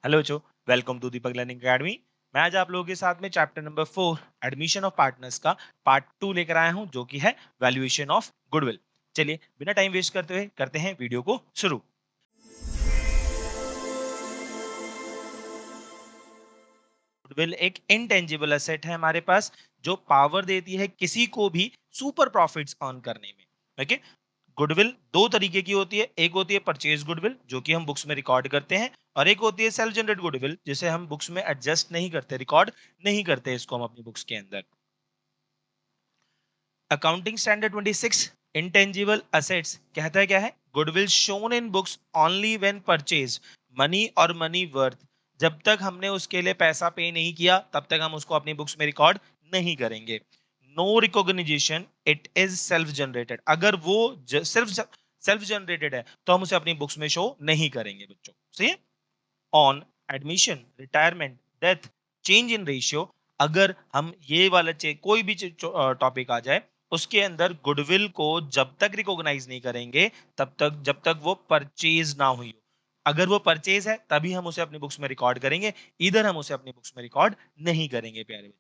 Hello बच्चों, welcome to Deepak learning academy. मैं आज आप लोगों के साथ में chapter number 4 admission of partners का पार्ट 2 लेकर आया हूं, जो कि है वैल्यूएशन ऑफ गुडविल। चलिए बिना टाइम वेस्ट करते हुए करते हैं वीडियो को शुरू। गुडविल एक इनटेंजिबल एसेट है हमारे पास, जो पावर देती है किसी को भी सुपर प्रॉफिट्स अर्न करने में। ओके, गुडविल दो तरीके की होती है। एक होती है परचेज गुडविल, जो कि हम बुक्स में रिकॉर्ड करते हैं, और एक होती है सेल्फ जनरेट गुडविल, जिसे हम बुक्स में एडजस्ट नहीं करते, रिकॉर्ड नहीं करते इसको हम अपनी बुक्स के अंदर। अकाउंटिंग स्टैंडर्ड 26 इंटेंजिबल असेट्स कहता है क्या है, goodwill shown in books only when purchase money और मनी वर्थ। जब तक हमने उसके लिए पैसा पे नहीं किया तब तक हम उसको अपनी बुक्स में रिकॉर्ड नहीं करेंगे। No recognition, it is self generated. अगर वो सिर्फ सेल्फ जनरेटेड है तो हम उसे अपनी बुक्स में शो नहीं करेंगे बच्चों। सही है। On admission, retirement, death, change in ratio, अगर हम ये वाला कोई भी टॉपिक आ जाए उसके अंदर गुडविल को जब तक रिकॉग्नाइज नहीं करेंगे तब तक, जब तक वो परचेज ना हुई हो। अगर वो परचेज है तभी हम उसे अपनी बुक्स में रिकॉर्ड करेंगे, इधर हम उसे अपनी बुक्स में रिकॉर्ड नहीं करेंगे प्यारे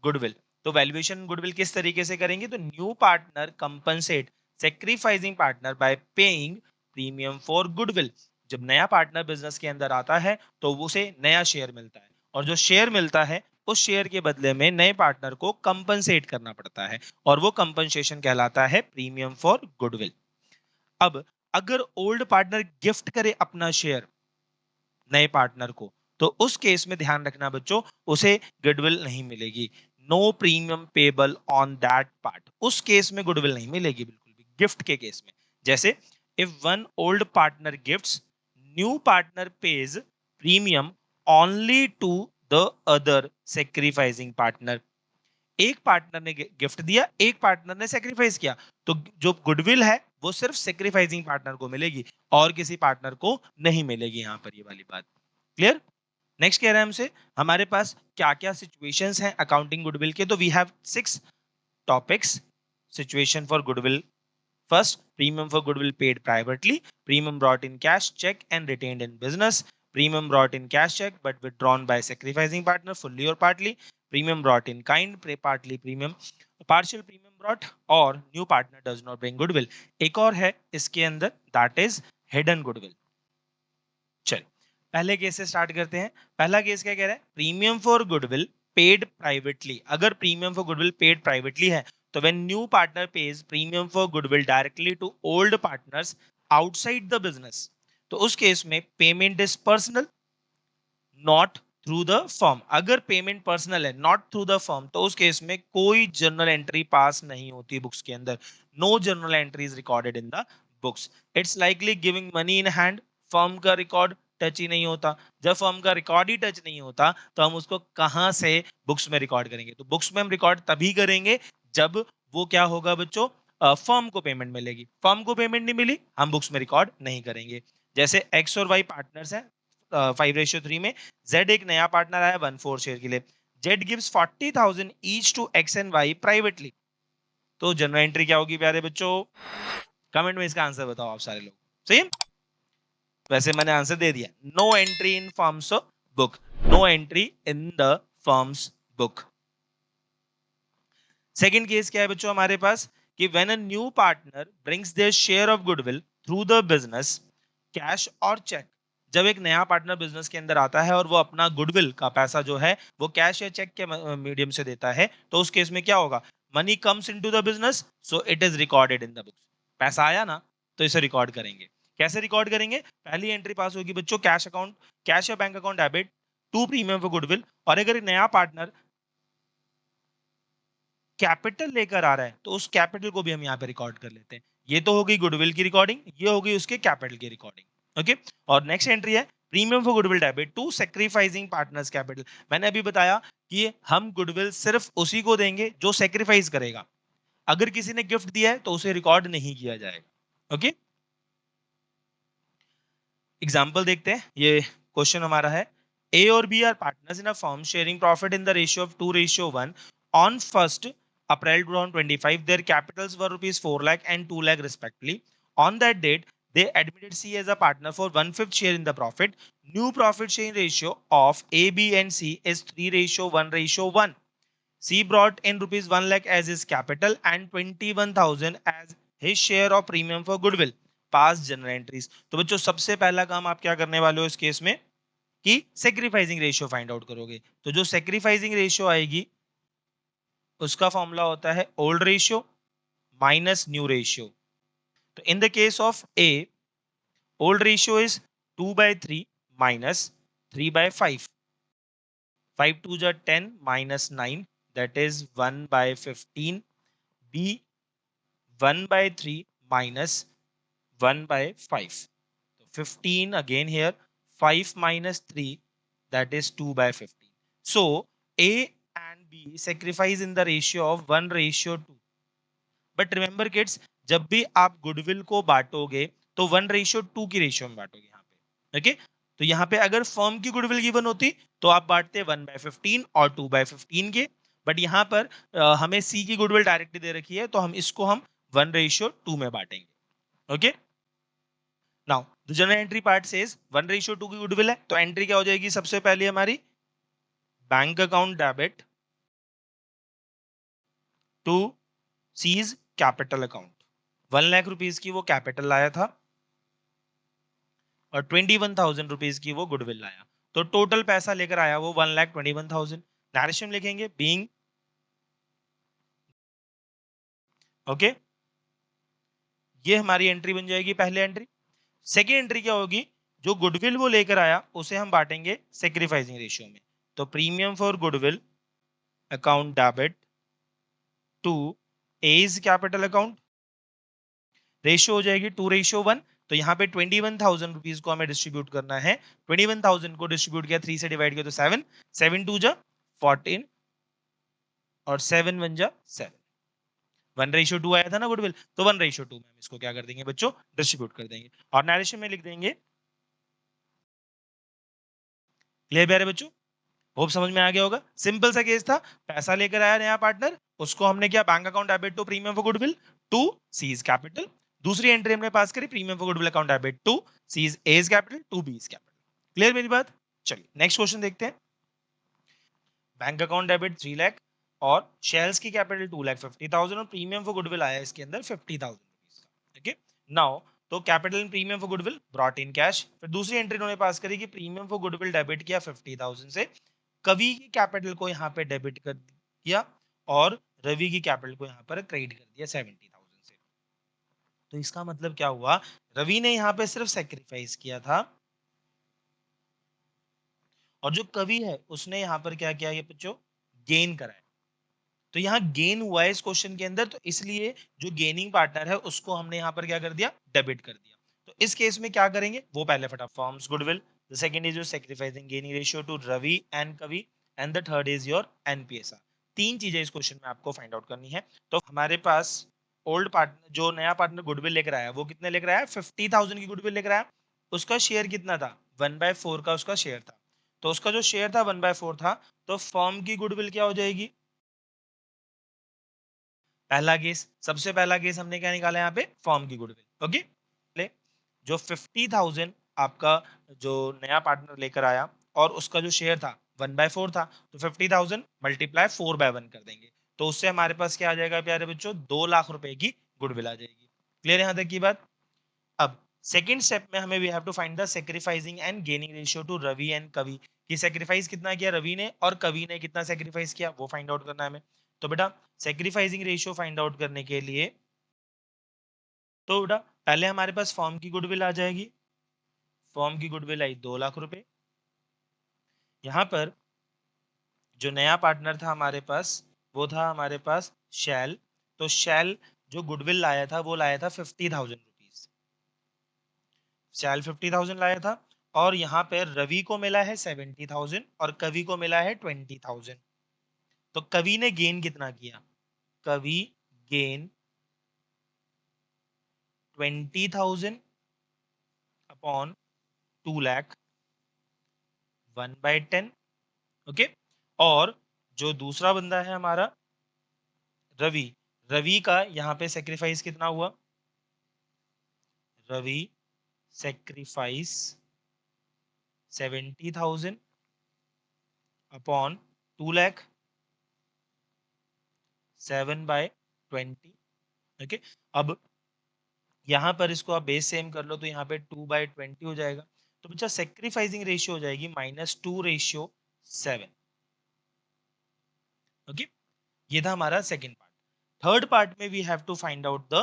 गुडविल। तो वैल्यूएशन गुडविल किस तरीके से करेंगे, तो new partner compensate sacrificing partner by paying premium for goodwill. जब नया पार्टनर बिजनेस के अंदर आता है तो उसे नया शेयर मिलता है, और जो शेयर मिलता है उस शेयर के बदले में नए पार्टनर को कंपनसेट करना पड़ता है, और वो कंपनसेशन कहलाता है प्रीमियम फॉर गुडविल। अब अगर ओल्ड पार्टनर गिफ्ट करे अपना शेयर नए पार्टनर को, तो उस केस में ध्यान रखना बच्चों, उसे गुडविल नहीं मिलेगी। No premium payable on that part, उस केस में गुडविल नहीं मिलेगी बिल्कुल भी, गिफ्ट के केस में। जैसे if one old partner gifts, new partner pays premium only to the other sacrificing partner. एक पार्टनर ने गिफ्ट दिया, एक पार्टनर ने सेक्रीफाइस किया, तो जो गुडविल है वो सिर्फ सेक्रीफाइसिंग पार्टनर को मिलेगी और किसी पार्टनर को नहीं मिलेगी। यहां पर ये वाली बात क्लियर। नेक्स्ट कह रहा है हमसे, हमारे पास क्या क्या सिचुएशंस हैं अकाउंटिंग गुडविल के, तो we have 6 topics situation for goodwill. First, premium for goodwill paid privately, premium brought in cash, check and retained in business, premium brought in cash check but withdrawn by sacrificing partner fully or partly, premium brought in kind, partly premium, partial premium brought, और new partner does not bring goodwill। एक और है इसके अंदर, that is hidden goodwill। चल पहले case से start करते हैं। पहला केस क्या कह रहा है, premium for goodwill paid privately. अगर premium for goodwill paid privately है तो when new partner pays premium for goodwill directly to old partners outside the business, तो उस केस में payment is personal not through the firm. अगर payment personal है not through the firm, तो उस case में कोई जर्नल एंट्री पास नहीं होती बुक्स के अंदर। No journal entry is recorded in the books. It's likely giving money in hand, firm का रिकॉर्ड टच ही नहीं होता। जब फर्म का रिकॉर्ड ही टच नहीं होता तो हम उसको कहां से बुक्स में रिकॉर्ड करेंगे। तो बुक्स में हम रिकॉर्ड तभी करेंगे जब वो क्या होगा बच्चों, फर्म को पेमेंट मिलेगी। फर्म को पेमेंट नहीं मिली, हम बुक्स में रिकॉर्ड नहीं करेंगे। जैसे एक्स और वाई पार्टनर्स हैं 5:3 में, जेड एक नया पार्टनर आया 1/4 शेयर के लिए, Z gives 40,000 each to X and Y privately. तो जनरल एंट्री क्या होगी प्यारे बच्चों, कमेंट में इसका आंसर बताओ आप सारे लोग। सही, वैसे मैंने आंसर दे दिया, no entry in firm's book, no entry in the firm's book. Second case क्या है बच्चों हमारे पास, कि when a new partner brings their share of goodwill through the business cash और चेक। जब एक नया पार्टनर बिजनेस के अंदर आता है और वो अपना गुडविल का पैसा जो है वो कैश या चेक के मीडियम से देता है, तो उस केस में क्या होगा, money comes into the business so it is recorded in the books. पैसा आया ना, तो इसे रिकॉर्ड करेंगे। कैसे रिकॉर्ड करेंगे, पहली एंट्री पास होगी बच्चों, कैश अकाउंट, कैश या bank account debit to premium for goodwill. और अगर एक नया पार्टनर कैपिटल लेकर आ रहा है तो उस कैपिटल को भी हम यहाँ पे रिकॉर्ड कर लेते हैं। ये तो हो गई गुडविल की रिकॉर्डिंग, ये हो गई उसके कैपिटल की रिकॉर्डिंग। ओके, और नेक्स्ट एंट्री है premium for goodwill debit to sacrificing partners capital. मैंने अभी बताया कि हम गुडविल सिर्फ उसी को देंगे जो सेक्रीफाइस करेगा। अगर किसी ने गिफ्ट दिया है तो उसे रिकॉर्ड नहीं किया जाएगा। ओके, एग्जाम्पल देखते हैं। ये क्वेश्चन हमारा है, ए और B are partners in a firm sharing profit in the ratio of 2:1 on 1st April 2025 their capitals were rupees 4 lakh and 2 lakh respectively. On that date they admitted C as a partner for 1/5 share in the profit. New profit sharing ratio of A, B and C is 3:1:1. C brought in rupees 1 lakh as his capital and 21,000 as his share of premium for goodwill. Past journal entries. तो बच्चों सबसे पहला काम आप क्या करने वाले हो इस केस में कि सेक्रीफाइसिंग रेशियो फाइंड आउट करोगे। तो जो सेक्रीफाइसिंग रेशियो आएगी उसका फॉर्मूला होता है old ratio minus new ratio. तो in the case of A, old ratio is 2/3 minus 3/5. 5 2s are 10 minus 9, that is 1/15. B, 1/3 minus 1/5. So 15 again here, 5 minus 3, that is 2/15. So A and B sacrifice in the ratio of 1:2. But remember kids, जब भी आप goodwill को बांटोगे तो 1:2 की ratio में बांटोगे यहाँ पे। Okay, तो यहाँ पे अगर फर्म की गुडविल गिवन होती तो आप बांटते 1/15 और 2/15 के, बट यहाँ पर हमें सी की गुडविल डायरेक्टली दे रखी है तो हम इसको 1:2 में बांटेंगे। Okay, now the general entry part says 1:2 की गुडविल है, तो एंट्री क्या हो जाएगी सबसे पहले हमारी bank account debit to C's capital account. 1 lakh rupees की वो कैपिटल लाया था और 21,000 रुपीज की वो गुडविल लाया, तो टोटल पैसा लेकर आया वो 1,21,000। नैरेशन लिखेंगे बीइंग, ओके, ये हमारी एंट्री बन जाएगी पहली एंट्री। सेकेंड एंट्री क्या होगी, जो गुडविल वो लेकर आया उसे हम बांटेंगे सेक्रीफाइसिंग रेशियो में। तो premium for goodwill account debit to A's capital account, ratio हो जाएगी 2:1। तो यहाँ पे 21,000 रुपीज को हमें डिस्ट्रीब्यूट करना है। 21,000 को डिस्ट्रीब्यूट किया 3 से डिवाइड किया तो 7, 7 2 जा 14 और 7 1 जा 7। 1:2 आया था ना गुडविल, तो 1:2 में हम इसको क्या कर देंगे बच्चों, डिस्ट्रीब्यूट कर देंगे और नैरेशन में लिख देंगे। क्लियर प्यारे बच्चों, होप समझ में आ गया होगा। सिंपल सा केस था, पैसा लेकर आया नया पार्टनर, उसको हमने क्या bank account debit to premium for goodwill to C's capital. दूसरी एंट्री हमने पास करी premium for goodwill account debit to C's A's capital to B's capital. Clear मेरी बात? चलिए नेक्स्ट क्वेश्चन देखते हैं। बैंक अकाउंट डेबिट 3 लाख और शेयर्स की कैपिटल 2,50,000 और प्रीमियम फॉर गुडविल आया इसके अंदर 50,000 रुपीज का। ओके, नाउ तो capital and premium for goodwill brought in cash. फिर दूसरी एंट्री उन्होंने पास करी कि प्रीमियम फॉर गुडविल डेबिट किया 50,000 से, कवि की कैपिटल को यहाँ पे डेबिट कर दिया और रवि की कैपिटल को यहाँ पर क्रेडिट कर दिया 70,000 से। तो इसका मतलब क्या हुआ, रवि ने यहाँ पे सिर्फ सेक्रीफाइस किया था और जो कवि है उसने यहाँ पर क्या किया, ये बच्चों गेन करा है। तो यहाँ गेन हुआ है इस क्वेश्चन के अंदर, तो इसलिए जो गेनिंग पार्टनर है उसको हमने यहाँ पर क्या कर दिया, डेबिट कर दिया। तो इस केस में क्या करेंगे वो पहले फटाफट forms goodwill, the second is your sacrificing gaining ratio to Ravi and Kavi and the third is your NPSR. तीन चीजें इस क्वेश्चन में आपको फाइंड आउट करनी है। तो हमारे पास ओल्ड पार्टनर, जो नया पार्टनर गुडविल लेकर आया वो कितने लेकर आया, 50,000 की गुडविल लेकर आया। उसका शेयर कितना था, 1/4 का उसका शेयर था। तो उसका जो शेयर था 1/4 था, तो फर्म की गुडविल क्या हो जाएगी, पहला केस, सबसे पहला केस हमने क्या निकाला यहाँ पे, फॉर्म की गुडविल। ओके, जो 50,000 आपका जो नया पार्टनर लेकर आया और उसका जो शेयर था 1/4 था, तो 50,000 मल्टीप्लाई 4/1 कर देंगे, तो उससे हमारे पास क्या आ जाएगा प्यारे बच्चों, 2 लाख रुपए की गुडविल आ जाएगी। क्लियर यहाँ तक की बात? अब सेकंड स्टेप में हमें we have to find the sacrificing and gaining ratio to Ravi and Kavi, कि सैक्रिफाइस कितना किया रवि ने और कवि ने कितना सैक्रिफाइस किया, वो फाइंड आउट करना है हमें। तो बेटा सैक्रिफाइसिंग रेशियो फाइंड आउट करने के लिए, तो बेटा पहले हमारे पास फॉर्म की गुडविल आ जाएगी। फॉर्म की गुडविल आई 2 लाख रुपए। यहाँ पर जो नया पार्टनर था हमारे पास, वो था हमारे पास शैल। तो शैल जो गुडविल लाया था वो लाया था 50,000 रुपीज। शैल 50,000 लाया था और यहाँ पे रवि को मिला है 70,000 और कवि को मिला है 20,000। तो कवि ने गेन कितना किया, कवि गेन 20,000 अपॉन 2 लाख 1/10। ओके, और जो दूसरा बंदा है हमारा रवि, रवि का यहाँ पे सेक्रीफाइस कितना हुआ, Ravi sacrifice 70,000 upon 2 lakh 7/20। Okay, अब यहाँ पर इसको आप बेस सेम कर लो तो यहाँ पे 2/20 हो जाएगा। तो बच्चा सेक्रीफाइसिंग रेशियो हो जाएगी -2:7। ओके, ये था हमारा सेकंड पार्ट। थर्ड पार्ट में we have to find out the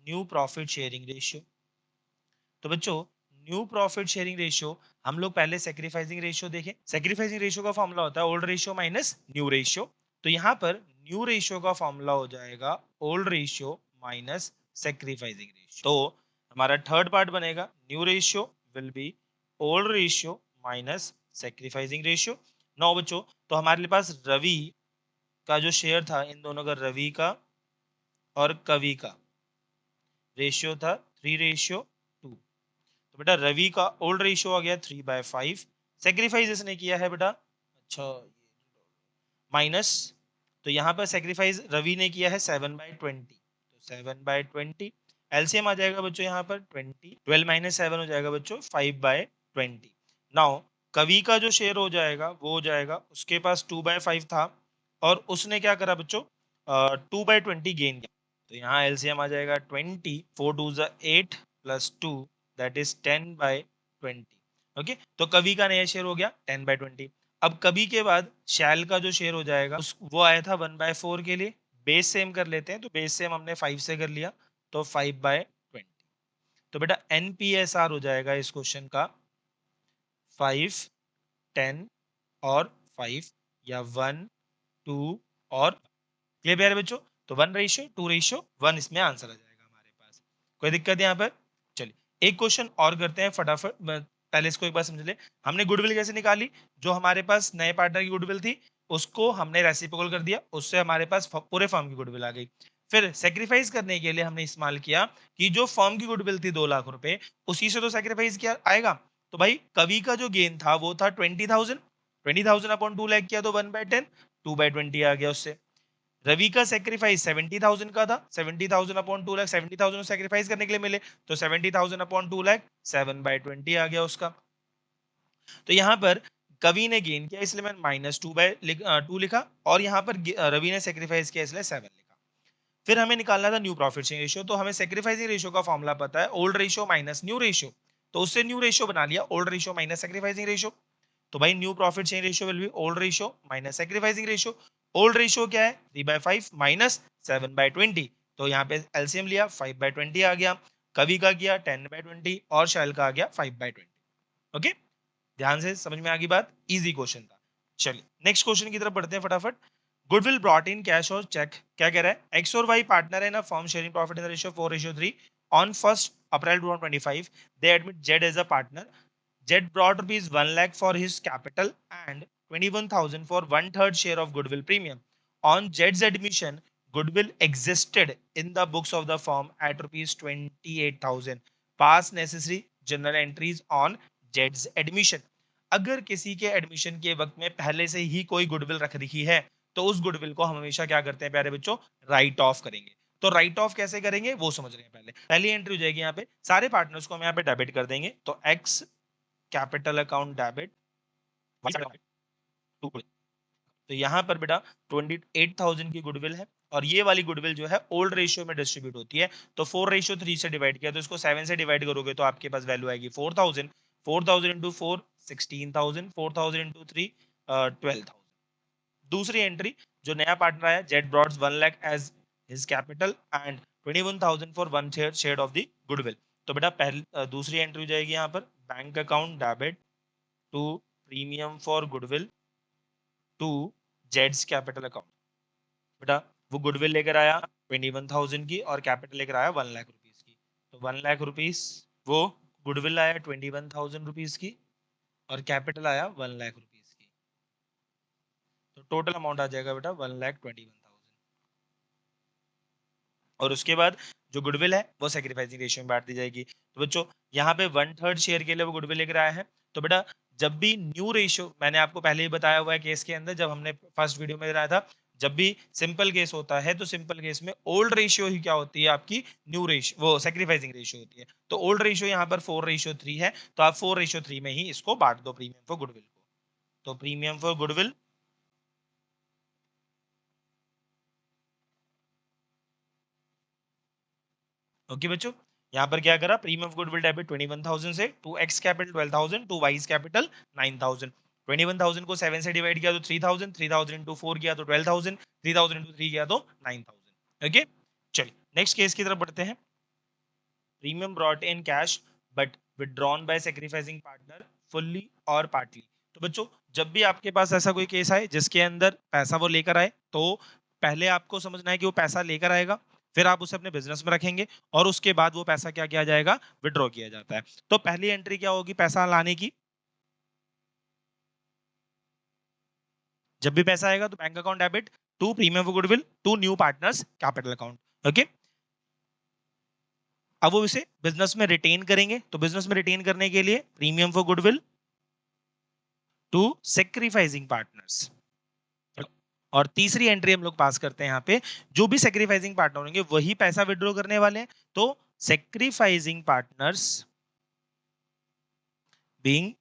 new profit sharing ratio. तो बच्चों, न्यू प्रॉफिट शेयरिंग रेशियो हम लोग पहले सेक्रीफाइसिंग रेशियो देखें। सेक्रीफाइसिंग रेशियो का फॉर्मूला होता है old ratio minus new ratio. तो यहाँ पर न्यू रेशियो का फॉर्मूला हो जाएगा old ratio minus sacrificing ratio. तो हमारा थर्ड पार्ट बनेगा new ratio will be old ratio minus sacrificing ratio. नौ बच्चों, तो हमारे पास रवि का जो शेयर था, इन दोनों का, रवि का और कवि का रेशियो था 3:2। तो बेटा रवि का ओल्ड रेशियो आ गया 3/5। सेक्रीफाइस इसने किया है बेटा, अच्छा, माइनस, तो यहाँ पर सेक्रीफाइस रवि ने किया है 7/20। तो 7/20 एलसीएम आ जाएगा बच्चों यहाँ पर 20, 12 - 7 हो जाएगा बच्चों 5/20। नाउ कवि का जो शेयर हो जाएगा वो हो जाएगा, उसके पास 2/5 था और उसने क्या करा बच्चों, 2/20 गेन किया। तो यहाँ एलसीएम आ जाएगा 20, 4 2 8 प्लस 2 दैट इज 10/20। ओके, तो कवि का नया शेयर हो गया 10/20। अब कवि के बाद शैल का जो शेयर हो जाएगा वो आया था 1/4 के लिए। बेस सेम कर लेते हैं, तो बेस सेम हमने 5 से कर लिया, तो 5/20। तो बेटा एनपीएसआर हो जाएगा इस क्वेश्चन का 5, 10 और 5, या 1, 2 और, क्लियर प्यारे बच्चों? तो 1:2:1 इसमें आंसर आ जाएगा हमारे पास। कोई दिक्कत है यहाँ पर? चलिए एक क्वेश्चन और करते हैं फटाफट, पहले इसको एक बार समझ ले। हमने गुडविल कैसे निकाली? जो हमारे पास नए पार्टनर की गुडविल थी उसको हमने रेसिप्रोकल कर दिया, उससे हमारे पास पूरे फर्म की गुडविल आ गई। फिर सेक्रीफाइस करने के लिए हमने इस्तेमाल किया कि जो फर्म की गुडविल थी 2 लाख रुपए, उसी से तो सेक्रीफाइस किया आएगा। तो भाई कवि का जो गेन था वो था 20,000, 20,000 अपॉन 2 लाख किया तो 1/10, 2/20 आ गया उससे। रवि का सेक्रीफाइस 70,000 का था, 70,000 अपॉन 2 लाख, 70,000 सेक्रीफाइस करने के लिए मिले, तो 70,000 अपॉन 2 लाख 7/20 आ गया उसका। तो यहाँ पर कवि ने गेन किया इसलिए मैंने -2/2 लिखा, और यहाँ पर रवि ने सेक्रीफाइस किया इसलिए 7 लिखा। फिर हमें निकालना था न्यू प्रॉफिट शेयरिंग रेशियो। तो हमें सेक्रीफाइसिंग रेशियो का फॉर्मूला पता है old ratio minus new ratio, तो उससे न्यू रेशियो बना लिया old ratio minus sacrificing ratio. तो भाई new profit sharing ratio will be old ratio minus sacrificing ratio. Old ratio क्या है? 3/5 माइनस 7/20। तो यहाँ पे एलसीएम लिया 5/20 आ गया, कवि का किया 10/20 और शैल का आ गया 5/20। ओके, ध्यान से समझ में आ गई बात, इजी क्वेश्चन था। चलिए नेक्स्ट क्वेश्चन की तरफ बढ़ते हैं फटाफट। गुडविल ब्रॉट इन कैश और चेक। क्या कह रहा है? एक्स और वाई पार्टनर है ना, firm sharing profit in the ratio 4:3। On 1st April 2025 they admit Jed as a partner. Jed brought rupees 1 lakh for his capital and 21,000 for 1/3 share of goodwill premium. On Jed's admission, goodwill existed in the books of the firm at rupees 28,000. Pass necessary journal entries on Jed's admission. अगर किसी के admission के वक्त में पहले से ही कोई goodwill रख रखी है तो उस गुडविल को हम हमेशा क्या करते हैं प्यारे बच्चों? राइट ऑफ करेंगे। तो राइट ऑफ कैसे करेंगे वो समझ रहे हैं। पहली एंट्री हो जाएगी यहाँ पे, सारे पार्टनर्स को हम यहाँ पे डेबिट कर देंगे। तो एक्स कैपिटल अकाउंट डेबिट, तो यहाँ पर बेटा 28,000 की गुडविल है, और ये वाली गुडविल जो है ओल्ड रेशियो में डिस्ट्रीब्यूट होती है। तो 4:3 से डिवाइड किया, तो इसको 7 से डिवाइड करोगे तो आपके पास वैल्यू आएगी 4,000। 4,000 इंटू 4 16,000, 4,000 इंटू 3 12,000। दूसरी एंट्री, जो नया पार्टनर आया, Z brought 1 lakh as his capital and 21,000 for 1/3 share of the goodwill. तो बेटा पहली दूसरी एंट्री हो जाएगी यहाँ पर bank account debit to premium for goodwill to जेड्स कैपिटल अकाउंट। बेटा वो गुडविल लेकर आया 21,000 की और कैपिटल लेकर आया 1 लाख रुपीज की। तो 1 लाख रुपीज, वो गुडविल आया 21,000 रुपीज की और कैपिटल आया 1 लाख रुपीज की। तो टोटल अमाउंट आ जाएगा बेटा 1,21,000। और उसके बाद जो गुडविल है वो सेक्रीफाइसिंग रेशियो में बांट दी जाएगी। तो बच्चों यहाँ पे 1/3 शेयर के लिए वो गुडविल लेकर आया है। तो बेटा जब भी न्यू रेशियो, मैंने आपको पहले ही बताया हुआ है केस के अंदर, जब हमने फर्स्ट वीडियो में बताया था, जब भी सिंपल केस होता है तो सिंपल केस में ओल्ड रेशियो ही क्या होती है आपकी, न्यू रेशियो, वो सेक्रीफाइसिंग रेशियो होती है। तो ओल्ड रेशियो यहाँ पर 4:3 है, तो आप 4:3 में ही इसको बांट दो प्रीमियम फॉर गुडविल को। तो प्रीमियम फॉर गुडविल ओके बच्चों, यहाँ पर क्या करा, प्रीमियम गुडविल डेबिट 21,000 से, to X capital 12,000, to Y capital 9,000। 21,000 को 7 से डिवाइड किया तो 3,000, 3,000 इंटू 4 किया तो 12,000, 3,000 इंटू 3 किया तो 9,000। ओके, चलिए नेक्स्ट केस की तरफ बढ़ते हैं। Premium brought in cash but withdrawn bye sacrificing partner fully और पार्टली। तो बच्चों, जब भी आपके पास ऐसा कोई केस आए जिसके अंदर पैसा वो लेकर आए, तो पहले आपको समझना है कि वो पैसा लेकर आएगा, फिर आप उसे अपने बिजनेस में रखेंगे, और उसके बाद वो पैसा क्या किया जाएगा, विड्रॉ किया जाता है। तो पहली एंट्री क्या होगी पैसा लाने की, जब भी पैसा आएगा तो bank account debit to premium for goodwill to new partners capital account. Okay, अब वो इसे बिजनेस में रिटेन करेंगे, तो बिजनेस में रिटेन करने के लिए premium for goodwill to sacrificing partners. और तीसरी एंट्री हम लोग पास करते हैं यहाँ पे, जो भी सेक्रीफाइसिंग पार्टनर होंगे वही पैसा विड्रॉ करने वाले हैं, तो sacrificing partners being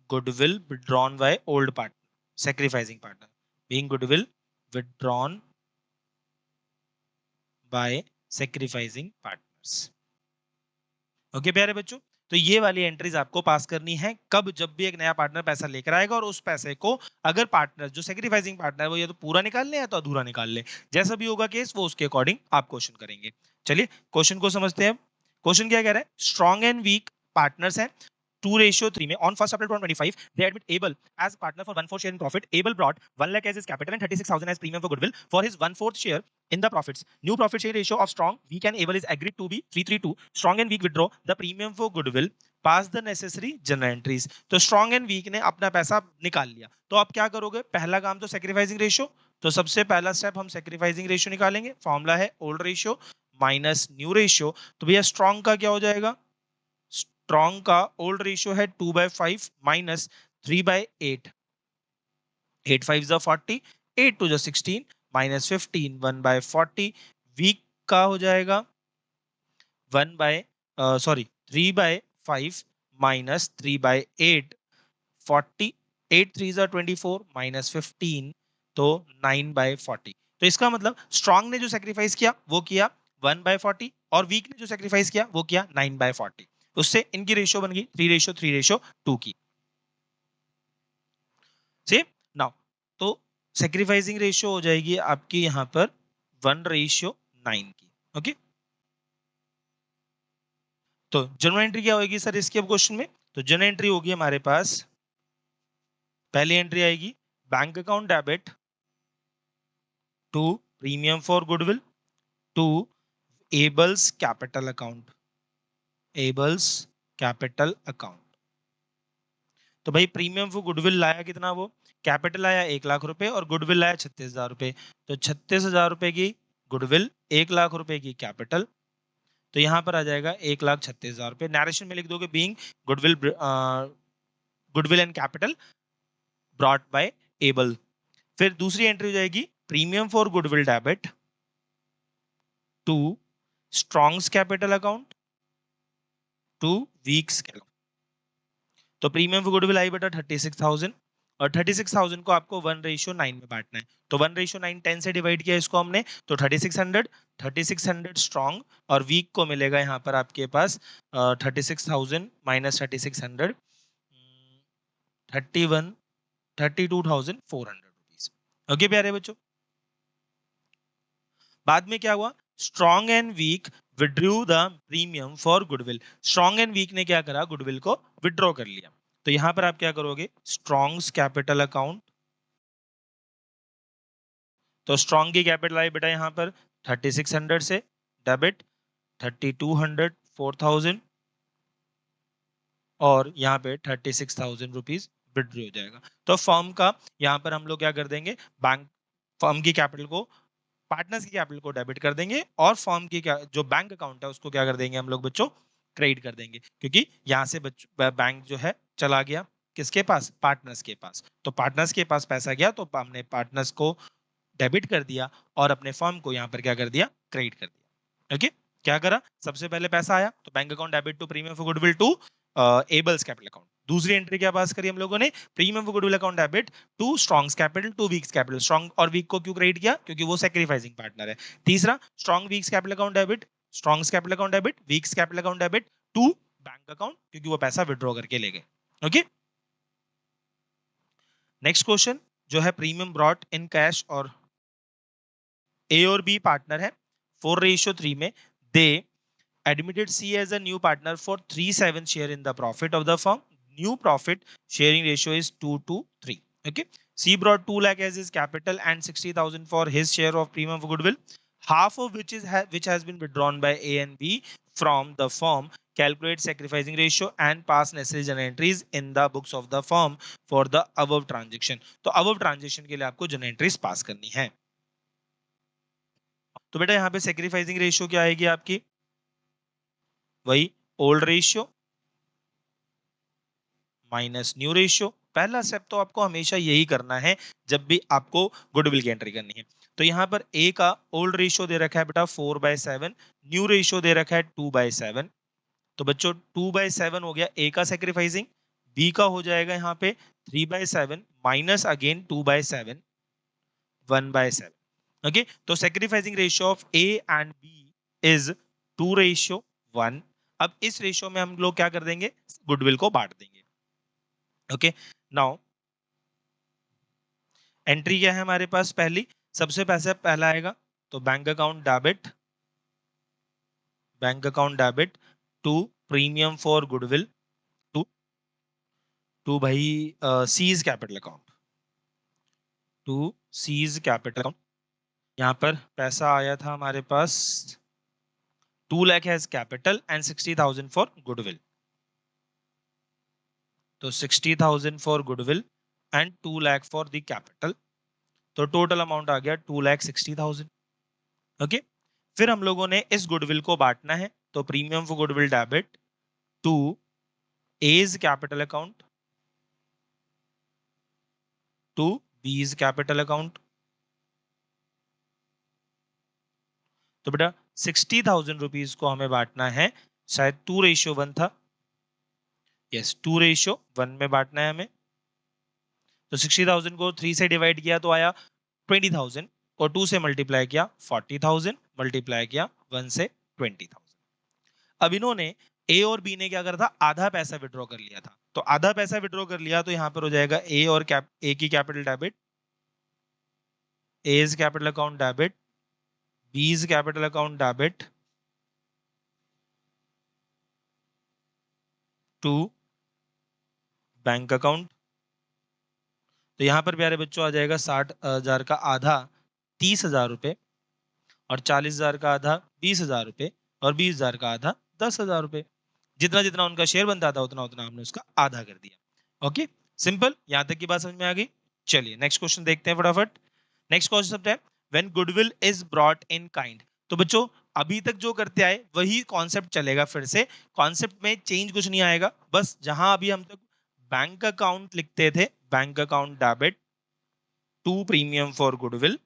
goodwill withdrawn by old partner, sacrificing partner being goodwill withdrawn bye sacrificing partners. Okay प्यारे बच्चों, तो ये वाली एंट्रीज आपको पास करनी है कब, जब भी एक नया पार्टनर पैसा लेकर आएगा, और उस पैसे को अगर पार्टनर जो सेक्रीफाइसिंग पार्टनर है वो या तो पूरा निकाल ले या तो अधूरा निकाल ले, जैसा भी होगा केस वो उसके अकॉर्डिंग आप क्वेश्चन करेंगे। चलिए क्वेश्चन को समझते हैं। क्वेश्चन क्या कह रहा है, स्ट्रॉन्ग एंड वीक पार्टनर्स हैं 2:3 में on 1st April 2025 they admit Abel as partner for 1/4 share in profit. Abel brought 1 lakh as his capital and 36,000 as premium for goodwill for his 1/4 share in the profits. New profit share ratio of strong, weak and Abel is agreed to be 3:3:2. Strong and weak withdraw the premium for goodwill, pass the necessary journal entries. तो strong and weak ने अपना पैसा निकाल लिया, तो आप क्या करोगे, पहला काम तो sacrificing ratio, तो सबसे पहला स्टेप हम sacrificing ratio निकालेंगे, फॉर्मूला है old ratio minus new ratio. तो भैया स्ट्रॉन्ग का क्या हो जाएगा, स्ट्रॉन्ग का ओल्ड रेशियो है 2/5 माइनस 3/8, 8 5 40, 8 2 16 माइनस 15 1/40। वीक का हो जाएगा 3/5 माइनस 3/8, 40, 8 3 24 माइनस 15, तो 9/40। तो इसका मतलब स्ट्रॉन्ग ने जो सेक्रीफाइस किया वो किया 1/40, और वीक ने जो सेक्रीफाइस किया वो किया 9/40। उससे इनकी रेशियो बन गई 3:3:2 की। सेम नाउ, तो सेक्रीफाइसिंग रेशियो हो जाएगी आपकी यहां पर 1:9 की। ओके, तो जर्नल एंट्री क्या होगी सर इसके अब क्वेश्चन में, तो जर्नल एंट्री होगी हमारे पास, पहली एंट्री आएगी bank account debit to premium for goodwill to Able's capital account, Able's capital account. तो भाई प्रीमियम फॉर गुडविल लाया कितना, वो कैपिटल आया 1 लाख रुपए और गुडविल लाया 36,000 रुपए, तो 36,000 रुपए की गुडविल, 1 लाख रुपए की कैपिटल, तो यहां पर आ जाएगा 1,36,000 रुपए। नरेशन में लिख दोगे being goodwill, goodwill and capital brought by able. फिर दूसरी एंट्री हो जाएगी premium for goodwill debit to Strong's capital account to Weak's account. तो प्रीमियम फॉर गुडविल आई बेटा 36,000, और 36,000 को आपको 1:9 में बांटना है, तो 1:9 10 से डिवाइड किया इसको हमने, तो 3600 स्ट्रॉन्ग, और वीक को मिलेगा यहाँ पर आपके पास 36,000 माइनस 3600, 32,400 रुपीज। ओके प्यारे बच्चों, बाद में क्या हुआ, Strong and Weak withdrew the premium for goodwill. Strong and Weak ने क्या करा, गुडविल को विड्रॉ कर लिया। तो यहां पर आप क्या करोगे, स्ट्रॉन्ग्स कैपिटल अकाउंट, तो स्ट्रॉन्ग की कैपिटल आई बेटा यहां पर 3600 से डेबिट 3200 4000, और यहाँ पे 36,000 रुपीज विड्रॉ हो जाएगा। तो फर्म का यहाँ पर हम लोग क्या कर देंगे, बैंक फर्म की कैपिटल को, पार्टनर्स की कैपिटल को डेबिट कर देंगे, और फर्म की क्या जो बैंक अकाउंट है उसको क्या कर देंगे हम लोग बच्चों, क्रेडिट कर देंगे, क्योंकि यहाँ से बैंक जो है चला गया किसके पास, पार्टनर्स के पास। तो पार्टनर्स के पास पैसा गया तो हमने पार्टनर्स को डेबिट कर दिया और अपने फर्म को यहाँ पर क्या कर दिया, क्रेडिट कर दिया। ओके, क्या करा, सबसे पहले पैसा आया तो bank account debit to premium for goodwill to Able's capital account. दूसरी एंट्री क्या पास करी हम लोगों ने, premium for goodwill account debit to Strong's capital to Weak's capital. Strong और वीक को क्यों क्रेडिट किया, क्योंकि वो सैक्रिफाइसिंग पार्टनर है। तीसरा, Strong Weak's capital account debit, Strong's capital account debit, Weak's capital account debit to bank account, क्योंकि वो पैसा विड्रॉ करके ले गए। ओके, नेक्स्ट क्वेश्चन जो है, प्रीमियम ब्रॉट इन कैश और ए और बी पार्टनर है 4:3 में, दे admitted C as a new partner for 3/7 share in the profit of the firm. New profit sharing ratio is 2:3. Okay. C brought 2 lakh as his capital and 60,000 for his share of premium for goodwill, half of which has been withdrawn by A and B from the firm. Calculate sacrificing ratio and pass necessary journal entries in the books of the firm for the above transaction. तो above transaction के लिए आपको journal entries पास करनी है। तो बेटा यहाँ पे sacrificing ratio क्या आएगी आपकी, वही old ratio minus new ratio. पहला स्टेप तो आपको हमेशा यही करना है जब भी आपको गुडविल की एंट्री करनी है। तो यहाँ पर ए का ओल्ड रेशियो दे रखा है बेटा 4/7, न्यू रेशियो दे रखा है 2/7। तो बच्चों 2/7 हो गया ए का सेक्रीफाइसिंग, बी का हो जाएगा यहाँ पे 3/7 माइनस अगेन 2/7, 1/7। ओके, तो sacrificing ratio of A and B is 2:1। अब इस रेशियो में हम लोग क्या कर देंगे, गुडविल को बांट देंगे। ओके, नाउ एंट्री क्या है हमारे पास, पहली सबसे पैसा पहला आएगा तो bank account debit to premium for goodwill to to भाई C's capital account, to C's capital account. यहाँ पर पैसा आया था हमारे पास 2 lakh as capital and 60,000 for goodwill. तो 60,000 for goodwill and 2 lakh for the capital, तो टोटल अमाउंट आ गया 2,60,000। ओके, फिर हम लोगों ने इस गुडविल को बांटना है तो premium for goodwill debit to A's capital account to B's capital account. तो बेटा 60,000 रुपीज को हमें बांटना है, शायद 2:1 था, यस 2:1 में बांटना है हमें। तो 60,000 को 3 से डिवाइड किया तो आया 20,000 और 2 से मल्टीप्लाई किया 40,000, मल्टीप्लाई किया 1 से 20,000। अब इन्होंने ए और बी ने क्या करा था, आधा पैसा विड्रॉ कर लिया था। तो आधा पैसा विड्रॉ कर लिया तो यहां पर हो जाएगा ए और ए की capital debit, A's capital account debit, B's capital account debit to bank account. तो यहां पर प्यारे बच्चों आ जाएगा 60,000 का आधा 30,000 रुपए, और 40,000 का आधा 20,000 रुपए, और 20,000 का आधा 10,000 रुपए। जितना जितना उनका शेयर बनता था उतना उतना हमने उसका आधा कर दिया। ओके, सिंपल, यहां तक की बात समझ में आ गई। चलिए नेक्स्ट क्वेश्चन देखते हैं फटाफट। नेक्स्ट क्वेश्चन है, when goodwill is brought in kind. तो बच्चों अभी तक जो करते आए वही कॉन्सेप्ट चलेगा, फिर से कॉन्सेप्ट में चेंज कुछ नहीं आएगा। बस जहां अभी हम तक बैंक अकाउंट लिखते थे, bank account debit to premium for goodwill,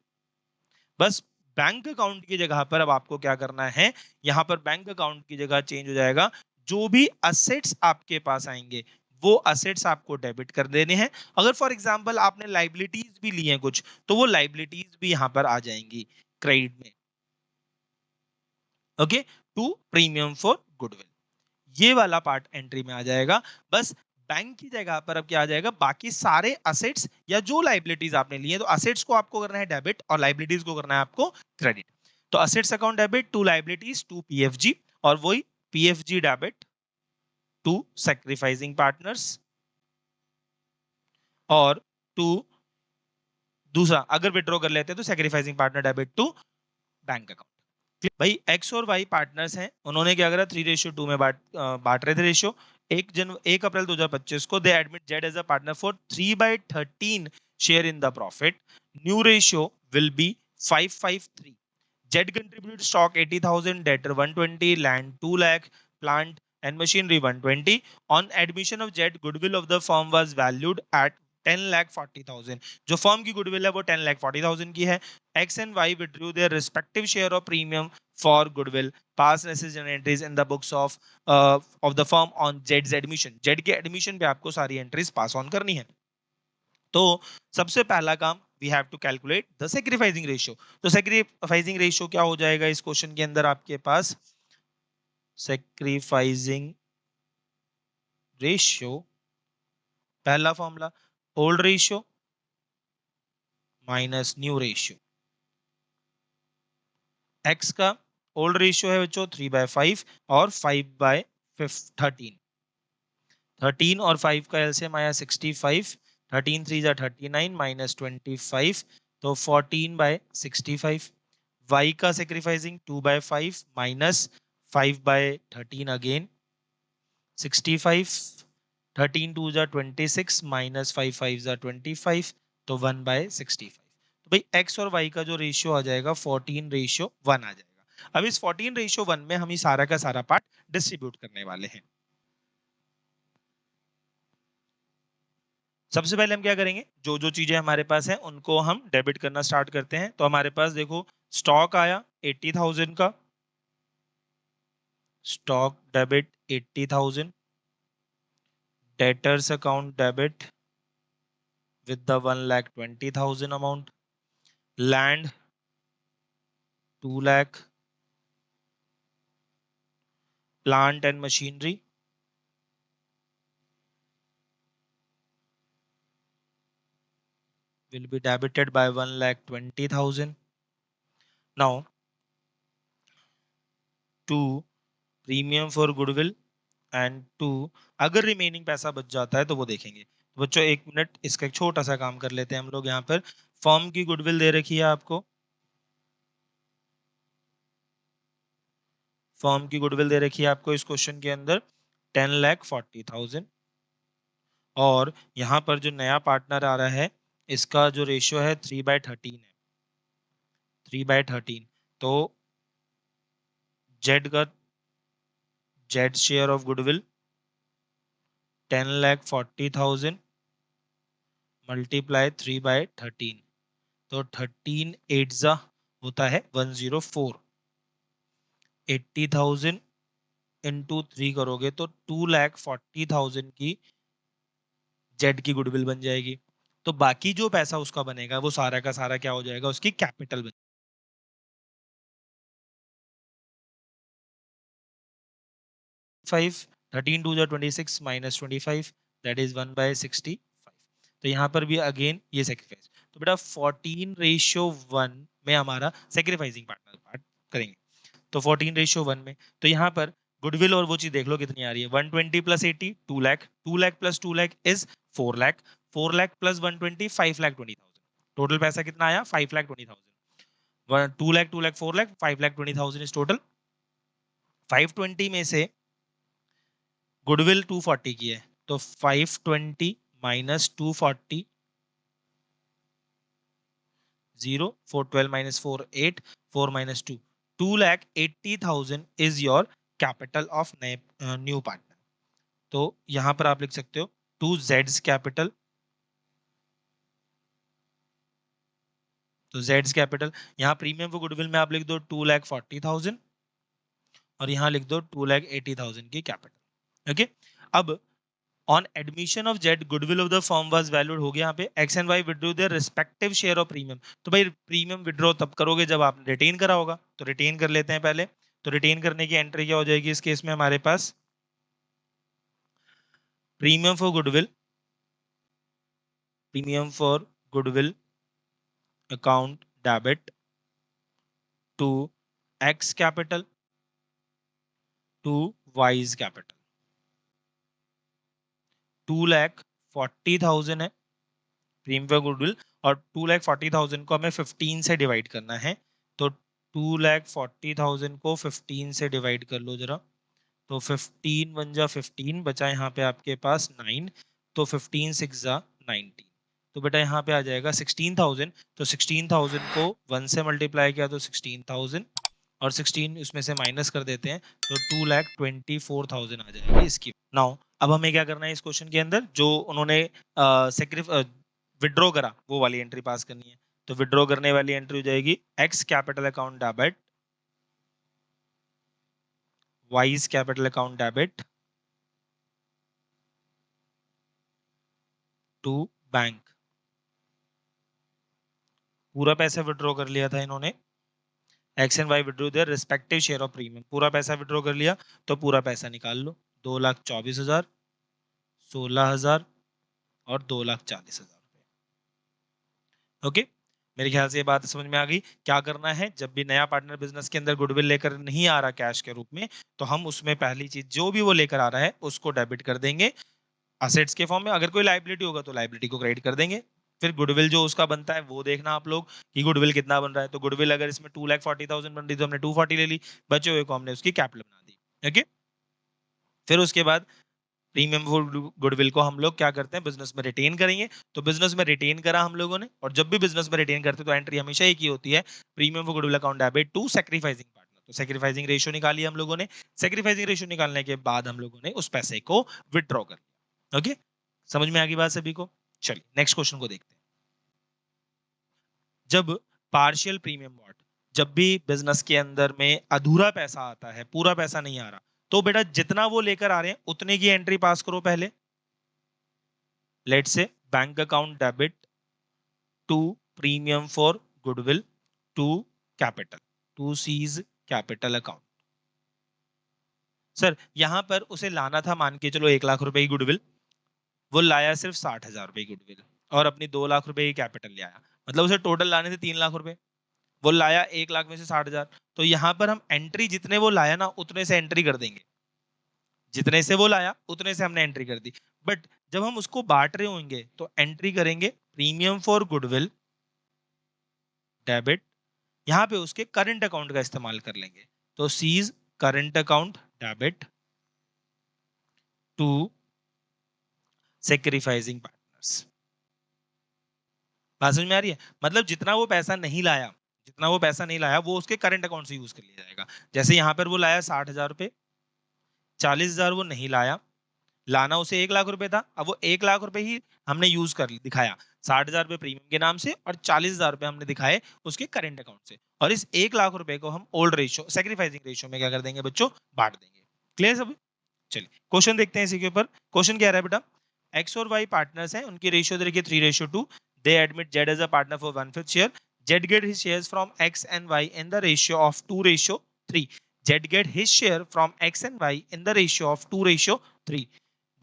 बस बैंक अकाउंट की जगह पर अब आपको क्या करना है, यहां पर बैंक अकाउंट की जगह चेंज हो जाएगा, जो भी असेट्स आपके पास आएंगे वो असेट्स आपको डेबिट कर देने हैं। अगर फॉर एग्जांपल आपने लाइबिलिटीज भी ली हैं कुछ, तो वो लाइबिलिटीज भी यहां पर आ जाएंगी क्रेडिट में। Okay, to premium for goodwill, ये वाला पार्ट एंट्री में आ जाएगा। बस बैंक की जगह पर अब क्या आ जाएगा, बाकी सारे असेट्स या जो लाइबिलिटीज आपने ली है, तो असेट्स को आपको करना है डेबिट और लाइबिलिटीज को करना है आपको क्रेडिट। तो assets account debit to liabilities to PFG, और वही PFG debit to sacrificing partners, और टू दूसरा अगर विड्रॉ कर लेते हैं तो sacrificing partner debit to bank account. भाई एक्स और वाई पार्टनर्स हैं, उन्होंने क्या करा 3:2 में बांट रहे थे रेशियो। 1 अप्रैल 2025 को they admit Z as a partner for 3/13 share in the profit. New ratio will be 5:3। Z contributed stock 80,000, debtor 120, land 2 lakh, plant and machinery 120. On admission of Jet, goodwill of the firm was valued at 10,40,000। जो firm की goodwill है वो 10,40,000 की है। X and Y withdrew their respective share of premium for goodwill pass necessary entries in the books of the firm on जेड्स admission. Z के admission पे आपको सारी एंट्रीज पास ऑन करनी है। तो सबसे पहला काम we have to calculate the sacrificing ratio. तो सैक्रिफाइसिंग रेशियो क्या हो जाएगा इस क्वेश्चन के अंदर आपके पास? सैक्रिफाइसिंग रेशियो, पहला formula old ratio minus new ratio. X का ओल्ड रेशियो है बच्चों 3/5 और 5/13। 13 और 5 का एलसीएम आया 65। 13 3 जा 39 माइनस 25 तो 14/65। y का सेक्रीफाइसिंग 2/5 माइनस 5/13 अगेन 65। 13 2 जा 26 माइनस 5 5 जा 25 तो 1/65। तो भाई x और y का जो रेशियो आ जाएगा 14:1 आ जाएगा। अब इस 14:1 में हम ही सारा का सारा पार्ट डिस्ट्रीब्यूट करने वाले हैं। सबसे पहले हम क्या करेंगे, जो जो चीजें हमारे पास हैं उनको हम डेबिट करना स्टार्ट करते हैं। तो हमारे पास देखो स्टॉक आया 80,000 का, stock debit 80,000, debtors account debit with the 1,20,000 amount, land 2 lakh, plant and machinery will be debited by 1,20,000. Now to premium for goodwill and to अगर रिमेनिंग पैसा बच जाता है तो वो देखेंगे। तो बच्चों एक मिनट इसका एक छोटा सा काम कर लेते हैं हम लोग। यहाँ पर फर्म की गुडविल दे रखी है आपको, फर्म की गुडविल दे रखी है आपको इस क्वेश्चन के अंदर 10,40,000। और यहाँ पर जो नया पार्टनर आ रहा है इसका जो रेशियो है 3/13 है, 3/13। तो जेड का Z share of goodwill 10,40,000 multiply 3/13 तो 13 8 जा होता है 104। 80,000 इंटू 3 करोगे तो 2,40,000 की जेड की गुडविल बन जाएगी। तो बाकी जो पैसा उसका बनेगा वो सारा का सारा क्या हो जाएगा, उसकी कैपिटल बन 5। 13 2 26 माइनस 25 दैट इज 1/65। तो यहाँ पर भी अगेन ये सेक्रीफाइस। तो बेटा 14:1 में हमारा सेक्रीफाइसिंग पार्ट करेंगे। तो 14:1 में तो यहाँ पर गुडविल और वो चीज देख लो कितनी आ रही है, 120 plus 80 2 lakh, 2 lakh plus 2 lakh is 4 lakh, 4 lakh plus 120 5,20,000। Total पैसा कितना आया 5,20,000। 2 लाख 2 लाख 4 लाख 5,20,000 इज टोटल। 520 में से गुडविल 240 की है तो 520 minus 240 0 4 12 minus 4 8 4 minus 2 2,80,000 is your capital of new partner। तो यहां पर आप लिख सकते हो 2Z's capital। तो Z's capital यहाँ प्रीमियम फॉर गुडविल में आप लिख दो 2,40,000 और यहाँ लिख दो 2,80,000 की कैपिटल। ओके, अब on admission of Z goodwill of the firm was valued हो गया। यहाँ पे X and Y withdraw their respective share of premium. तो भाई प्रीमियम विड्रॉ तब करोगे जब आपने रिटेन करा होगा, तो रिटेन कर लेते हैं पहले। तो रिटेन करने की एंट्री क्या हो जाएगी इस केस में हमारे पास, premium for goodwill, premium for goodwill account debit to X capital to Y's capital. 2,40,000 है प्रीमियम फॉर गुडविल और 2,40,000 को हमें 15 से डिवाइड करना है। तो 2,40,000 को 15 से डिवाइड कर लो जरा। तो 15 1 जा 15 बचा यहाँ पे आपके पास 9 तो 15 6 जा 19। तो बेटा यहाँ पे आ जाएगा 16,000। तो 16,000 को 1 से मल्टीप्लाई किया तो 16,000 और 16 उसमें से माइनस कर देते हैं तो 2,24,000 आ जाएगी इसकी। नाउ अब हमें क्या करना है इस क्वेश्चन के अंदर, जो उन्होंने विड्रॉ करा वो वाली एंट्री पास करनी है। तो विड्रॉ करने वाली एंट्री हो जाएगी X capital account debit, Y's capital account debit to bank. पूरा पैसा विड्रॉ कर लिया था इन्होंने, X and Y withdraw their respective share of premium, पूरा पैसा विड्रॉ कर लिया, तो पूरा पैसा निकाल लो, 2,24,000, 16,000 और 2,40,000 रुपए। ओके, मेरे ख्याल से ये बात समझ में आ गई। क्या करना है, जब भी नया पार्टनर बिजनेस के अंदर गुडविल लेकर नहीं आ रहा कैश के रूप में, तो हम उसमें पहली चीज जो भी वो लेकर आ रहा है उसको डेबिट कर देंगे असेट्स के फॉर्म में। अगर कोई लाइबिलिटी होगा तो लाइबिलिटी को क्रेडिट कर देंगे। फिर गुडविल जो उसका बनता है वो देखना आप लोग कि गुडविल कितना बन रहा है। तो गुडविल अगर इसमें 2,40,000 बन रही तो हमने 240 ले ली, बचे हुए को हमने उसकी कैपिटल बना दी। ओके, फिर उसके बाद प्रीमियम गुडविल को हम लोग क्या करते हैं, बिजनेस में रिटेन करेंगे। तो बिजनेस में रिटेन करा हम लोगों ने, और जब भी बिजनेस में रिटेन करते हैं तो एंट्री हमेशा एक ही होती है, premium for goodwill account debit to sacrificing partner. तो सैक्रिफाइसिंग रेशियो निकाली हम लोगों ने, सैक्रिफाइसिंग रेशियो निकालने के बाद हम लोगों ने उस पैसे को विड्रॉ कर लिया। ओके, समझ में आ गई बात सभी को? चलिए नेक्स्ट क्वेश्चन को देखते हैं। जब पार्शियल प्रीमियम वॉट, जब भी बिजनेस के अंदर में अधूरा पैसा आता है, पूरा पैसा नहीं आ रहा, तो बेटा जितना वो लेकर आ रहे हैं उतने की एंट्री पास करो पहले। Let's say bank account debit to premium for goodwill to capital, to C's capital account. Sir यहां पर उसे लाना था, मान के चलो 1,00,000 रुपए की गुडविल, वो लाया सिर्फ 60,000 रुपए की गुडविल और अपनी 2,00,000 रुपए की कैपिटल ले आया, मतलब उसे टोटल लाने थे 3,00,000 रुपए, वो लाया 1,00,000 में से 60,000। तो यहां पर हम एंट्री जितने वो लाया ना उतने से एंट्री कर देंगे, जितने से वो लाया उतने से हमने एंट्री कर दी। बट जब हम उसको बांट रहे होंगे तो एंट्री करेंगे प्रीमियम फॉर गुडविल डेबिट, यहां पे उसके करंट अकाउंट का इस्तेमाल कर लेंगे। तो C's current account debit to sacrificing partners. बात समझ में आ रही है? मतलब जितना वो पैसा नहीं लाया, जितना वो पैसा नहीं लाया वो उसके करंट अकाउंट से यूज कर लिया जाएगा। जैसे यहां पर वो लाया 60,000 रुपए, 40,000 वो नहीं लाया, लाना उसे 1,00,000 रुपए था, अब वो 1,00,000 रुपए ही हमने यूज कर दिखाया, 60,000 रुपए प्रीमियम के नाम से और 40,000 रुपए हमने दिखाए उसके करंट अकाउंट से, और इस 1,00,000 रुपए को हम ओल्ड रेशियो सेक्रीफाइसिंग रेशियो में क्या कर देंगे बच्चों, बांट देंगे। क्लियर सब? चलिए क्वेश्चन देखते हैं इसी के ऊपर। क्वेश्चन क्या है बेटा, एक्स और वाई पार्टनर्स हैं, उनकी रेशियो देखिए 3:2, they admit Z as a partner for 1/5 share, Z get his shares from X and Y in the ratio of 2:3, Z get his share from X and Y in the ratio of 2:3,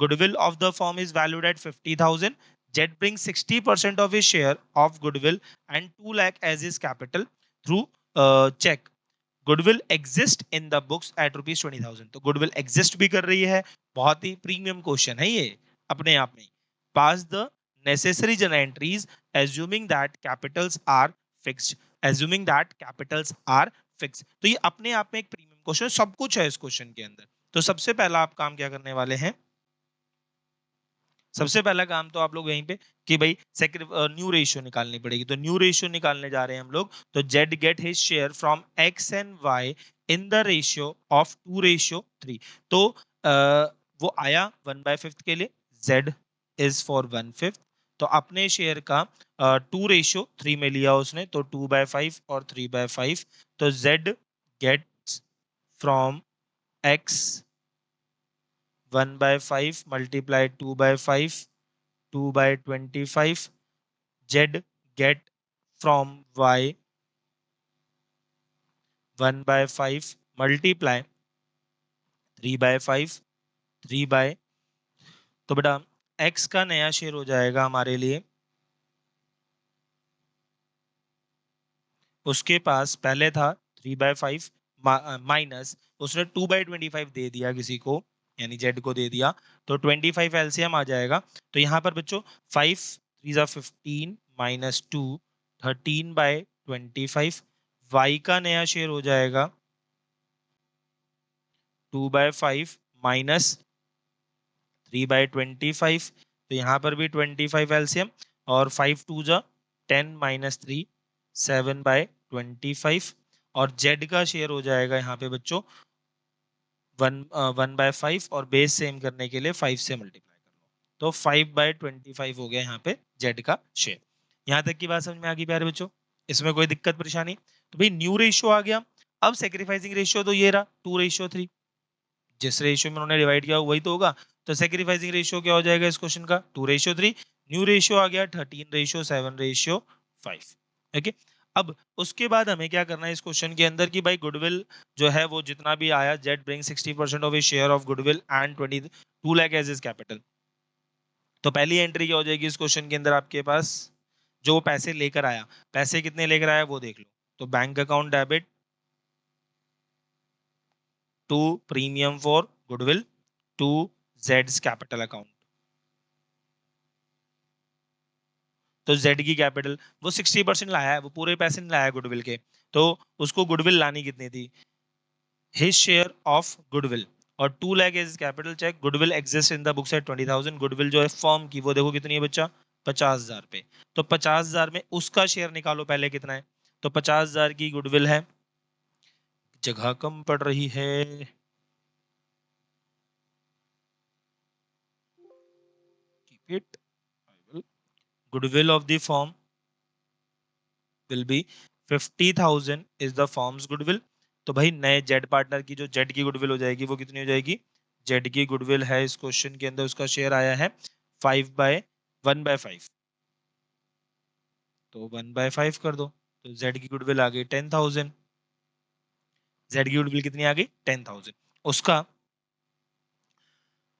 goodwill of the firm is valued at 50,000, Jet brings 60% of his share of goodwill and 2 lakh as his capital through check, goodwill exist in the books at ₹20,000। तो goodwill exist भी कर रही है, बहुत ही premium question है ये अपने आप में। Pass the necessary journal entries assuming that capitals are fixed, assuming that capitals are fixed. तो ये अपने आप में एक प्रीमियम क्वेश्चन, सब कुछ है इस क्वेश्चन के अंदर। तो सबसे पहला आप काम क्या करने वाले हैं, सबसे पहला काम तो आप लोग यहीं पे कि भाई न्यू रेशियो निकालनी पड़ेगी। तो न्यू रेशियो निकालने जा रहे हैं हम लोग। तो Z get his share from X and Y in the ratio of 2:3। तो वो आया 1/5 के लिए, जेड इज फॉर 1/5, तो अपने शेयर का 2:3 में लिया उसने, तो 2/5 और 3/5। तो Z gets from X 1/5 multiplied 2/5, 2/25. Z get from Y 1/5 multiply 3/5, 3 by, तो बेटा X का नया शेयर हो जाएगा हमारे लिए, उसके पास पहले था 3/5 माइनस उसने 2/25 दे दिया किसी को, यानी जेड को दे दिया, तो 25 एलसीएम आ जाएगा। तो यहाँ पर बच्चों 5 3 15 माइनस 2 13/25, वाई का नया शेयर हो जाएगा 2/5 माइनस 3/25, तो यहाँ पर भी 25 एलसीएम, और 5 2 10 माइनस 3 7/25, और जेड का शेयर हो जाएगा यहाँ पे बच्चों 1/5 और बेस सेम करने के लिए 5 से मल्टीप्लाई कर लो, तो 5/25 हो गया यहाँ पे जेड का शेयर। यहाँ तक की बात समझ में आ गई प्यारे बच्चों? इसमें कोई दिक्कत परेशानी? तो भाई न्यू रेशियो आ गया। अब सेक्रीफाइसिंग रेशियो तो ये रहा 2:3, जिस रेशियो में उन्होंने डिवाइड किया वही तो होगा। तो सेक्रीफाइसिंग रेशियो क्या हो जाएगा इस क्वेश्चन का? 2:3। न्यू रेशियो आ गया 13:7:5। ओके। अब उसके बाद हमें क्या करना है इस क्वेश्चन के अंदर कि भाई गुडविल जो है वो जितना भी आया, Z bring 60% of his share of goodwill and 22 lakh as is capital. तो पहली एंट्री क्या हो जाएगी इस क्वेश्चन के अंदर आपके पास? जो वो पैसे लेकर आया, पैसे कितने लेकर आया वो देख लो। तो bank account debit to premium for goodwill to जेड्स कैपिटल अकाउंट। तो जेड की कैपिटल वो 60% लाया है, वो पूरे पैसे नहीं लाया गुडविल के, तो उसको गुडविल लानी कितनी थी? His share of goodwill. और 2 lakh is capital check, goodwill exist in the books at 20,000। Goodwill जो है फर्म की वो देखो कितनी है बच्चा? 50,000 पे। तो 50,000 में उसका शेयर निकालो पहले कितना है। तो 50,000 की गुडविल है, जगह कम पड़ रही है, keep it, goodwill of the firm will be 50,000 is the forms goodwill. तो भाई नए जेड पार्टनर की जो जेड की गुडविल हो जाएगी वो कितनी हो जाएगी? जेड की गुडविल है इस क्वेश्चन के अंदर, उसका शेयर आया है 1/5। तो 1/5 कर दो, तो जेड की गुडविल आ गई 10,000। जेड की गुडविल कितनी आ गई? 10,000। उसका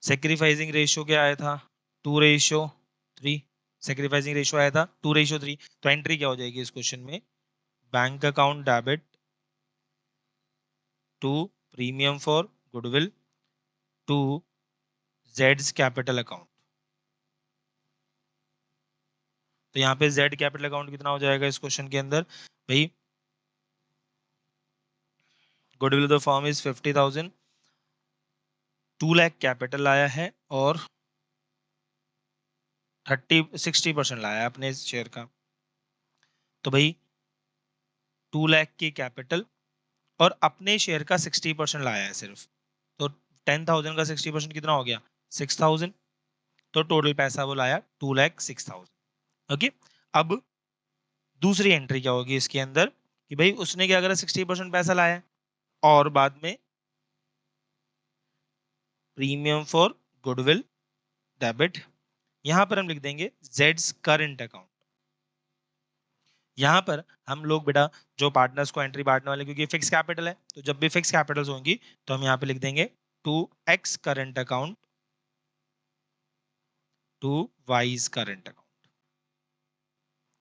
सेक्रीफाइसिंग रेशियो क्या आया था? 2:3। सेक्रीफाइसिंग रेशियो आया था 2:3। तो एंट्री क्या हो जाएगी इस क्वेश्चन में? Bank account debit to premium for goodwill to जेड्स कैपिटल अकाउंट। तो यहाँ पे जेड कैपिटल अकाउंट कितना हो जाएगा इस क्वेश्चन के अंदर? भाई goodwill of the firm is 50,000, 2 lakh capital आया है और 60% लाया है अपने शेयर का। तो भाई 2 लाख की कैपिटल और अपने शेयर का 60% लाया है सिर्फ, तो 10,000 का 60% कितना हो गया? 6,000। तो टोटल पैसा वो लाया 2,06,000। ओके। अब दूसरी एंट्री क्या होगी इसके अंदर कि भाई उसने क्या करा? 60% पैसा लाया है और बाद में प्रीमियम फॉर गुडविल डेबिट, यहां पर हम लिख देंगे जेड्स करंट अकाउंट। यहां पर हम लोग बेटा जो पार्टनर्स को एंट्री बांटने वाले, क्योंकि फिक्स कैपिटल है तो जब भी फिक्स कैपिटल्स होंगी तो हम यहाँ पे लिख देंगे to X current account to Y's current account.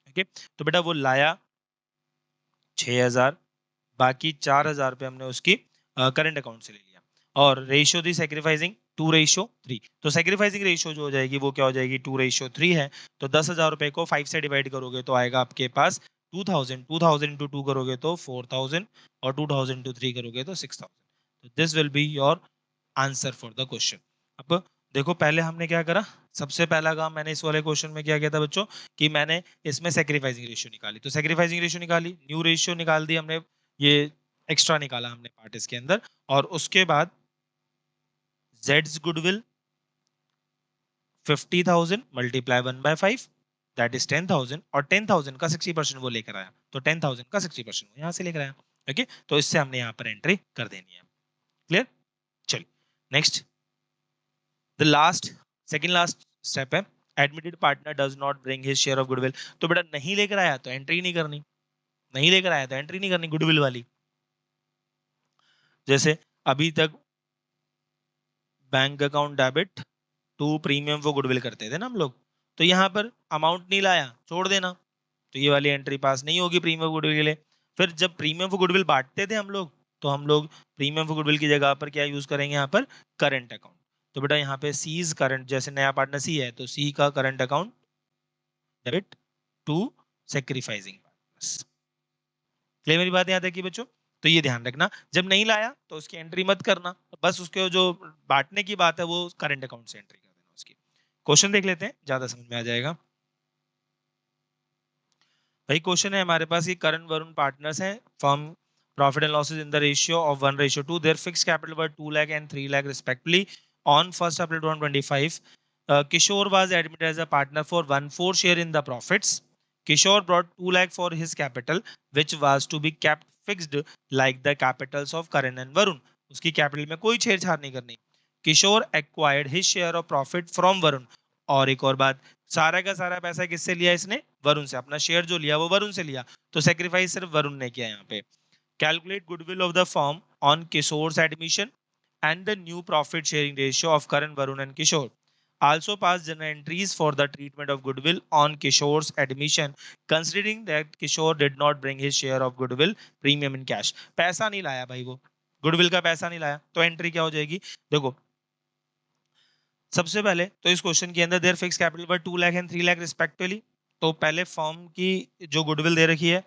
Okay. तो बेटा वो लाया 6,000, बाकी 4,000 पे हमने उसकी करंट अकाउंट से ले लिया, और रेशियो थी सेक्रीफाइसिंग 2:3। तो सेक्रीफाइसिंग रेशियो जो हो जाएगी वो क्या हो जाएगी? 2:3 है। तो 10,000 रुपए को 5 से डिवाइड करोगे तो आएगा आपके पास 2,000। 2,000 इंटू 2 करोगे तो 4,000, और 2,000 इंटू 3 करोगे तो 6,000। तो this will be your answer for the question. अब देखो पहले हमने क्या करा, सबसे पहला काम मैंने इस वाले क्वेश्चन में क्या किया था बच्चों कि मैंने इसमें सेक्रीफाइसिंग रेशियो निकाली। तो सेक्रीफाइसिंग रेशियो निकाली, न्यू रेशियो निकाल दी हमने, ये एक्स्ट्रा निकाला हमने पार्ट इसके अंदर, और उसके बाद Jades goodwill 50,000 multiply 1/5 that is 10,000, और 10,000 का 60% वो लेकर आया, तो 10,000 का 60% वो यहाँ से लेकर आया। ओके। तो इससे हमने यहाँ पर एंट्री कर देनी है। क्लियर? चलिए next, the last, second last step है, admitted partner does not bring his share of goodwill. तो बेटा नहीं लेकर आया तो एंट्री नहीं करनी, नहीं लेकर आया तो एंट्री नहीं करनी गुडविल वाली। जैसे अभी तक bank account debit to premium वो गुडविल करते थे ना हम लोग, तो यहाँ पर अमाउंट नहीं लाया, छोड़ देना, तो ये वाली एंट्री पास नहीं होगी प्रीमियम गुडविल के लिए। फिर जब प्रीमियम फॉर गुडविल बांटते थे हम लोग, तो हम लोग प्रीमियम फॉर गुडविल की जगह पर क्या यूज करेंगे यहाँ पर? Current account. तो बेटा यहाँ पे सीज करंट, जैसे नया पार्टनर सी है तो सी का current account debit to sacrificing partners. Clear मेरी बात यहाँ तक की बच्चों? तो ये ध्यान रखना, जब नहीं लाया तो उसकी एंट्री मत करना, बस उसके जो बांटने की बात है वो करंट अकाउंट से एंट्री कर देना उसकी। क्वेश्चन देख लेते हैं, ज्यादा समझ में आ जाएगा। भाई क्वेश्चन है हमारे पास कि करण वरुण पार्टनर्स हैं, firm profit and losses in the ratio of 1:2. Their fixed capital were 2 lakh and 3 lakh respectively. On 1st April 2025, Kishore was admitted as a partner for 1/4 share in the profits. Kishore brought 2 lakh for his capital, which was to be kept fixed like the capitals of Karan and Varun. उसकी capital में कोई छेड़छाड़ नहीं करनी. Kishore acquired his share of profit from Varun. और एक और बात, सारा का सारा पैसा किससे लिया इसने? वरुण से. अपना शेयर जो लिया वो वरुण से लिया, तो सेक्रीफाइस सिर्फ वरुण ने किया यहाँ पे. Calculate goodwill of the firm on Kishore's admission and the new profit sharing ratio of Karan, Varun and Kishore. Also pass journal entries for the treatment of goodwill on Kishore's admission, considering that Kishore did not bring his share of goodwill premium in cash. पैसा नहीं लाया भाई, वो goodwill का पैसा नहीं लाया, तो एंट्री क्या हो जाएगी? देखो, सबसे पहले तो इस क्वेश्चन के अंदर there fixed capital were 2 lakh and 3 lakh respectively. तो पहले फॉर्म की जो गुडविल दे रखी है,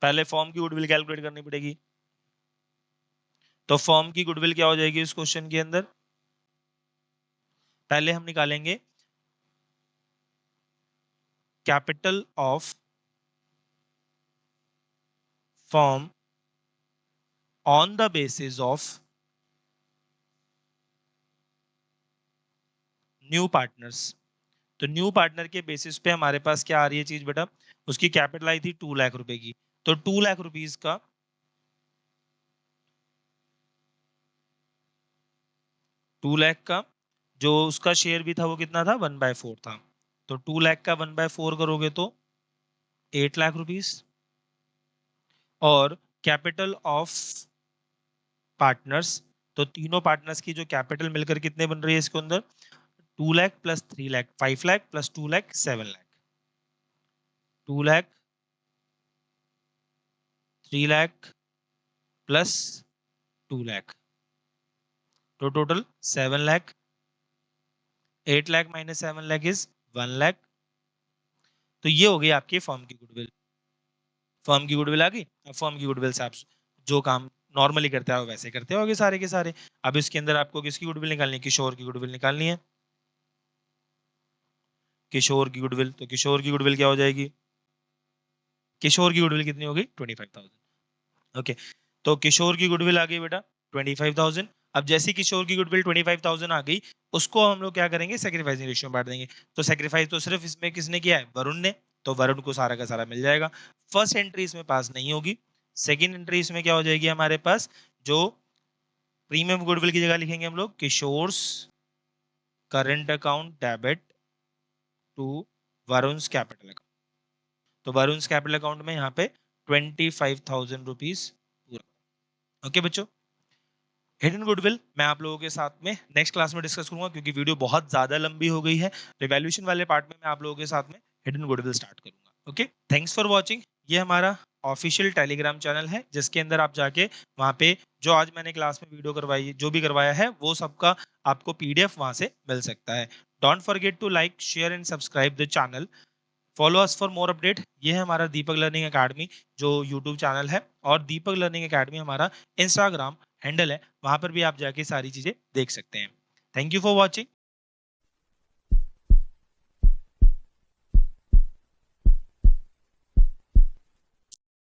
पहले फॉर्म की गुडविल कैलकुलेट करनी पड़ेगी. तो फॉर्म की गुडविल क्या हो जाएगी इस क्वेश्चन के अंदर? पहले हम निकालेंगे capital of form on the basis of new partners. तो न्यू पार्टनर के बेसिस पे हमारे पास क्या आ रही है चीज बेटा? उसकी कैपिटल आई थी 2 लाख रुपए की. तो 2 लाख रुपीस का 2 लाख का जो उसका शेयर भी था वो कितना था? 1/4 था. तो 2 लाख का 1/4 करोगे तो 8 लाख रुपीस. और कैपिटल ऑफ पार्टनर्स, तो तीनों पार्टनर्स की जो कैपिटल मिलकर कितने बन रही है इसके अंदर? 2 lakh plus 3 lakh 5 lakh plus 2 lakh 7 lakh. 2 lakh 3 lakh plus 2 lakh, तो total 7 lakh. 8 lakh minus 7 lakh is 1 lakh. तो ये हो गई आपकी फर्म की गुडविल. फर्म की गुडविल आ गई. अब फर्म की गुडविल से आप जो काम नॉर्मली करते हो वैसे करते होगे सारे के सारे. अब इसके अंदर आपको किसकी गुडविल निकालनी है? किशोर की गुडविल निकालनी है. किशोर की गुडविल, तो किशोर की गुडविल क्या हो जाएगी? किशोर की गुडविल कितनी होगी? 25,000. ओके, तो किशोर की गुडविल आ गई बेटा 25,000. अब जैसे किशोर की गुडविल 25,000 आ गई, उसको हम लोग क्या करेंगे? सेक्रीफाइसिंग रेशियो में बांट देंगे. तो सेक्रीफाइस तो सिर्फ इसमें किसने किया है? वरुण ने. तो वरुण को सारा का सारा मिल जाएगा. फर्स्ट एंट्री इसमें पास नहीं होगी. सेकेंड एंट्री इसमें क्या हो जाएगी हमारे पास? जो प्रीमियम गुडविल की जगह लिखेंगे हम लोग Kishore's current account debit to Varun's capital account. तो वरुण्स कैपिटल अकाउंट में यहाँ पे 25,000 रुपीज पूरा. ओके बच्चों, हिडन गुडविल मैं आप लोगों के साथ में नेक्स्ट क्लास में डिस्कस करूंगा, क्योंकि वीडियो बहुत ज्यादा लंबी हो गई है. रिवैल्यूएशन वाले पार्ट में मैं आप लोगों के साथ में हिडन गुडविल स्टार्ट करूंगा. Okay, thanks for watching. ये हमारा ऑफिशियल टेलीग्राम चैनल है, जिसके अंदर आप जाके वहां पे जो आज मैंने क्लास में वीडियो करवाई, जो भी करवाया है, वो सबका आपको पीडीएफ वहां से मिल सकता है. Don't forget to like, share and subscribe the channel. Follow us for more update. ये है हमारा दीपक लर्निंग एकेडमी जो यूट्यूब चैनल है, और दीपक लर्निंग एकेडमी हमारा इंस्टाग्राम हैंडल है. वहां पर भी आप जाके सारी चीजें देख सकते हैं. Thank you for watching.